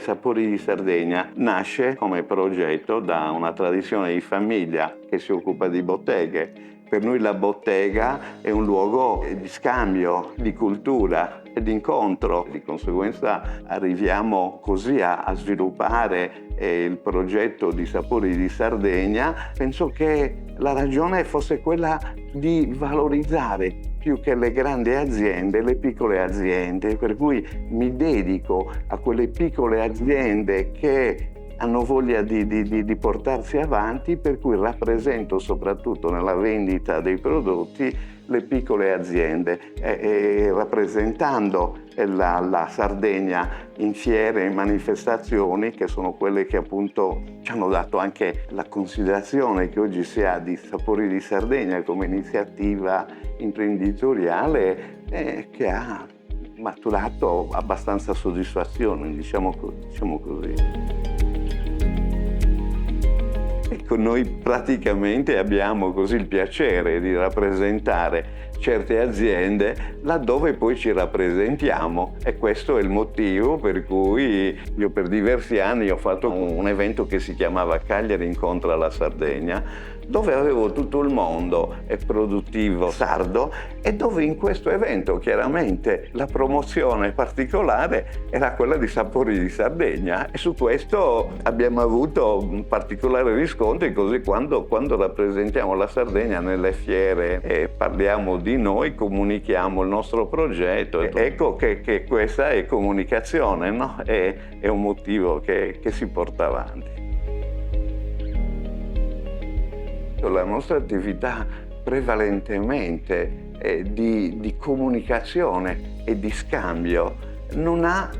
Sapori di Sardegna nasce come progetto da una tradizione di famiglia che si occupa di botteghe. Per noi la bottega è un luogo di scambio, di cultura e di incontro. Di conseguenza arriviamo così a sviluppare il progetto di Sapori di Sardegna. Penso che la ragione fosse quella di valorizzare più che le grandi aziende, le piccole aziende, per cui mi dedico a quelle piccole aziende che hanno voglia di portarsi avanti, per cui rappresento soprattutto nella vendita dei prodotti le piccole aziende, rappresentando la Sardegna in fiere e manifestazioni, che sono quelle che appunto ci hanno dato anche la considerazione che oggi si ha di Sapori di Sardegna come iniziativa imprenditoriale che ha maturato abbastanza soddisfazione, diciamo così. Ecco, noi praticamente abbiamo così il piacere di rappresentare certe aziende laddove poi ci rappresentiamo, e questo è il motivo per cui io per diversi anni ho fatto un evento che si chiamava Cagliari incontra la Sardegna, dove avevo tutto il mondo produttivo sardo e dove in questo evento chiaramente la promozione particolare era quella di Sapori di Sardegna, e su questo abbiamo avuto un particolare riscontro, così quando rappresentiamo la Sardegna nelle fiere e parliamo di noi, comunichiamo il nostro progetto. Ecco che questa è comunicazione, no? È un motivo che si porta avanti. La nostra attività prevalentemente di comunicazione e di scambio non ha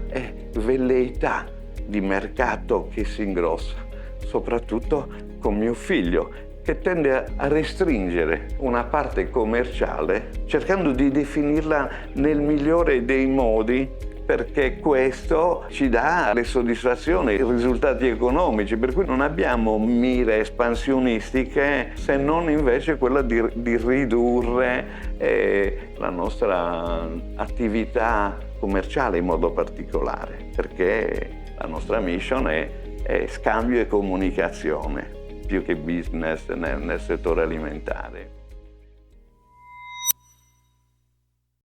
velleità di mercato che si ingrossa, soprattutto con mio figlio, che tende a restringere una parte commerciale cercando di definirla nel migliore dei modi, perché questo ci dà le soddisfazioni, i risultati economici, per cui non abbiamo mire espansionistiche, se non invece quella di ridurre la nostra attività commerciale in modo particolare, perché la nostra mission è scambio e comunicazione, più che business nel settore alimentare.